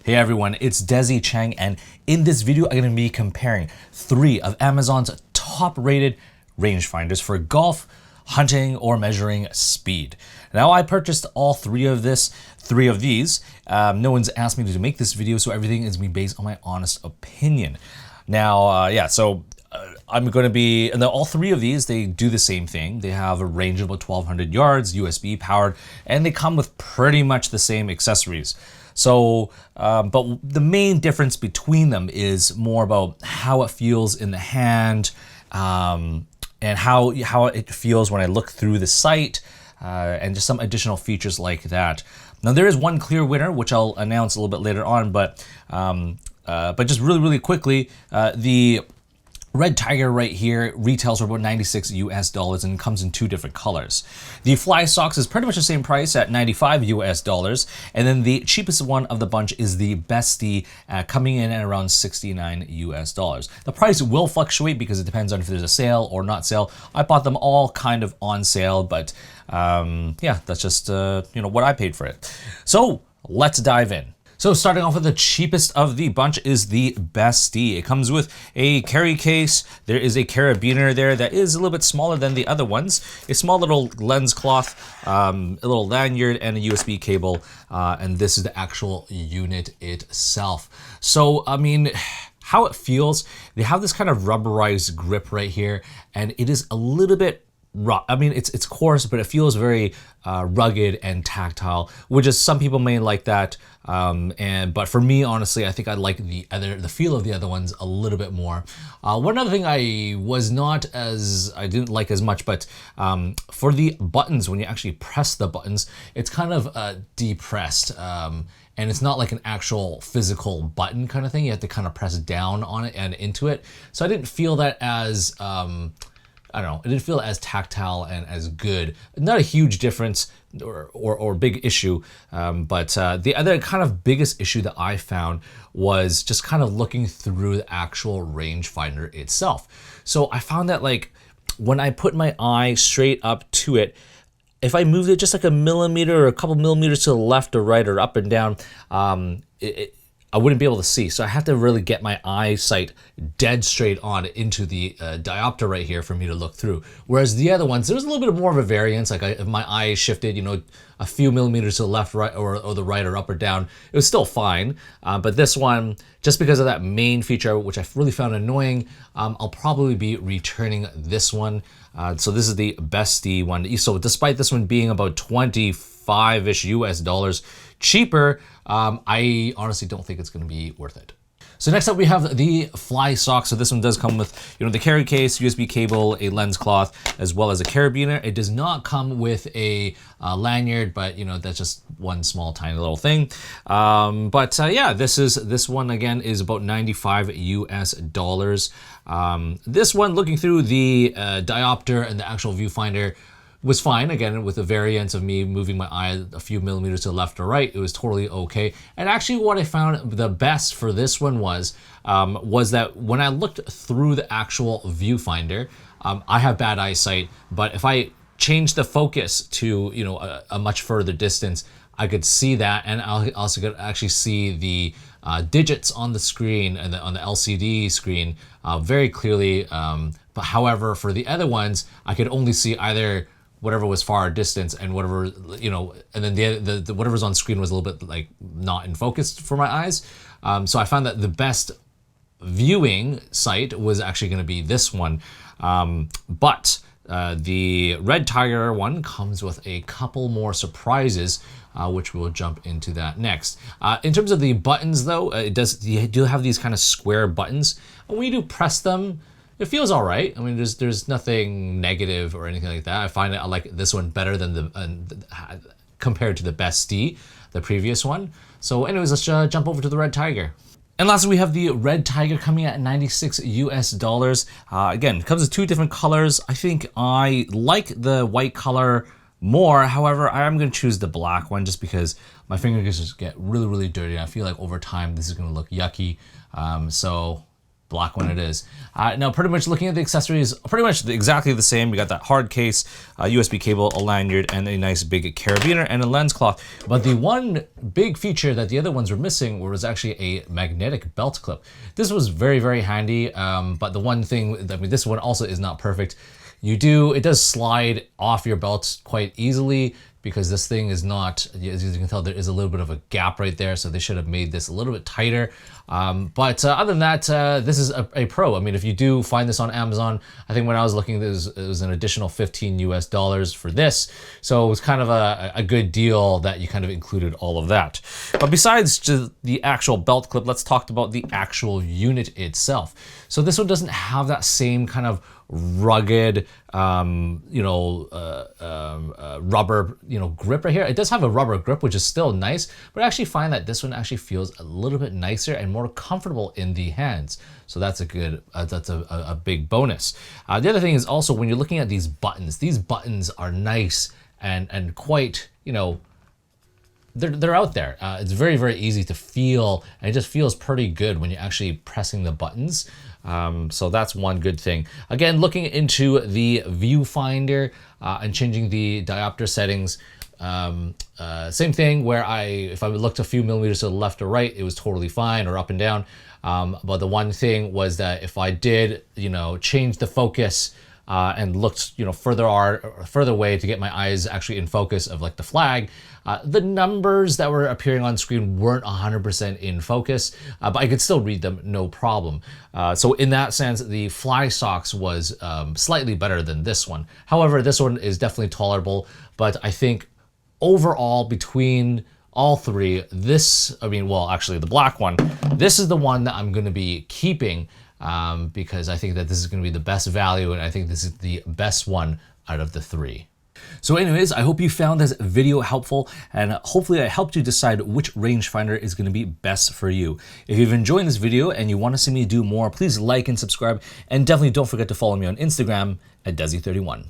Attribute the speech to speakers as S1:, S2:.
S1: Hey everyone, it's Desy, Cheng, and in this video I'm going to be comparing 3 of Amazon's top rated rangefinders for golf, hunting, or measuring speed. Now I purchased all 3 of these. No one's asked me to make this video, so everything is based on my honest opinion. Now, I'm going to be, and all 3 of these, they do the same thing. They have a range of about 1,200 yards, USB powered, and they come with pretty much the same accessories. So, but the main difference between them is more about how it feels in the hand, and how it feels when I look through the sight, and just some additional features like that. Now there is one clear winner, which I'll announce a little bit later on, but just really quickly, the Redtiger right here retails for about $96 US and comes in 2 different colors. The Flysocks is pretty much the same price at $95 US, and then the cheapest one of the bunch is the Bestsee, coming in at around $69 US. The price will fluctuate because it depends on if there's a sale or not sale. I bought them all kind of on sale, but yeah, that's just what I paid for it. So let's dive in. So starting off with the cheapest of the bunch is the Bestsee. It comes with a carry case. There is a carabiner there that is a little bit smaller than the other ones. A small little lens cloth, a little lanyard, and a USB cable. And this is the actual unit itself. So, I mean, how it feels, they have this kind of rubberized grip right here, and it is a little bit I mean, it's coarse, but it feels very rugged and tactile, which is, some people may like that. But for me, honestly, I think I like the feel of the other ones a little bit more. One other thing I didn't like as much, but for the buttons, when you actually press the buttons, it's kind of depressed. And it's not like an actual physical button kind of thing. You have to kind of press down on it and into it. So I didn't feel that as, I don't know, it didn't feel as tactile and as good. Not a huge difference or big issue, but the other kind of biggest issue that I found was just kind of looking through the actual rangefinder itself. So I found that, like, when I put my eye straight up to it, if I moved it just like a millimeter or a couple millimeters to the left or right or up and down, I wouldn't be able to see. So I have to really get my eyesight dead straight on into the diopter right here for me to look through. Whereas the other ones, there was a little bit more of a variance. Like if my eye shifted, a few millimeters to the left, right, or the right, or up or down, it was still fine. But this one, just because of that main feature, which I really found annoying, I'll probably be returning this one. So this is the Bestsee one. So despite this one being about $25-ish US cheaper, I honestly don't think it's going to be worth it. So next up we have the Flysocks. So this one does come with, the carry case, USB cable, a lens cloth, as well as a carabiner. It does not come with a lanyard, but that's just one small tiny little thing. Yeah, this one again is about $95 US. This one, looking through the diopter and the actual viewfinder, was fine. Again, with the variance of me moving my eye a few millimeters to the left or right, it was totally okay. And actually what I found the best for this one was that when I looked through the actual viewfinder, I have bad eyesight, but if I change the focus to, a much further distance, I could see that, and I also could actually see the digits on the screen and on the LCD screen very clearly. But however, for the other ones, I could only see either whatever was far distance and whatever, and then the whatever's on screen was a little bit like not in focus for my eyes. So I found that the best viewing sight was actually going to be this one. But the Redtiger one comes with a couple more surprises, which we'll jump into that next. In terms of the buttons though, you do have these kind of square buttons. And when you do press them, it feels all right. I mean, there's nothing negative or anything like that. I find I like this one better than compared to the Bestsee, the previous one. So anyways, let's jump over to the Redtiger. And lastly, we have the Redtiger coming at $96 US. Again, it comes with 2 different colors. I think I like the white color more. However, I am going to choose the black one just because my fingers just get really dirty. I feel like over time this is going to look yucky. So black one it is. Now, pretty much looking at the accessories, pretty much exactly the same. We got that hard case, USB cable, a lanyard, and a nice big carabiner and a lens cloth. But the one big feature that the other ones were missing was actually a magnetic belt clip. This was very, very handy, but the one thing, I mean, this one also is not perfect. It does slide off your belt quite easily because this thing is not, as you can tell, there is a little bit of a gap right there, so they should have made this a little bit tighter. But other than that, this is a pro. I mean, if you do find this on Amazon, I think when I was looking, it was an additional $15 US for this. So it was kind of a good deal that you kind of included all of that. But besides just the actual belt clip, let's talk about the actual unit itself. So this one doesn't have that same kind of rugged, rubber, grip right here. It does have a rubber grip, which is still nice, but I actually find that this one actually feels a little bit nicer and more comfortable in the hands. So that's a good, that's a big bonus. The other thing is also when you're looking at these buttons are nice and quite, they're out there. It's very, very easy to feel, and it just feels pretty good when you're actually pressing the buttons. So that's one good thing. Again, looking into the viewfinder and changing the diopter settings, same thing where if I looked a few millimeters to the left or right, it was totally fine, or up and down. But the one thing was that if I did, change the focus and looked, further away to get my eyes actually in focus of like the flag, the numbers that were appearing on screen weren't 100% in focus, but I could still read them, no problem. So in that sense, the Flysocks was slightly better than this one. However, this one is definitely tolerable, but I think overall between all three, actually the black one, this is the one that I'm going to be keeping because I think that this is going to be the best value, and I think this is the best one out of the three. So anyways, I hope you found this video helpful, and hopefully I helped you decide which rangefinder is going to be best for you. If you've enjoyed this video and you want to see me do more, please like and subscribe, and definitely don't forget to follow me on Instagram at Desy31.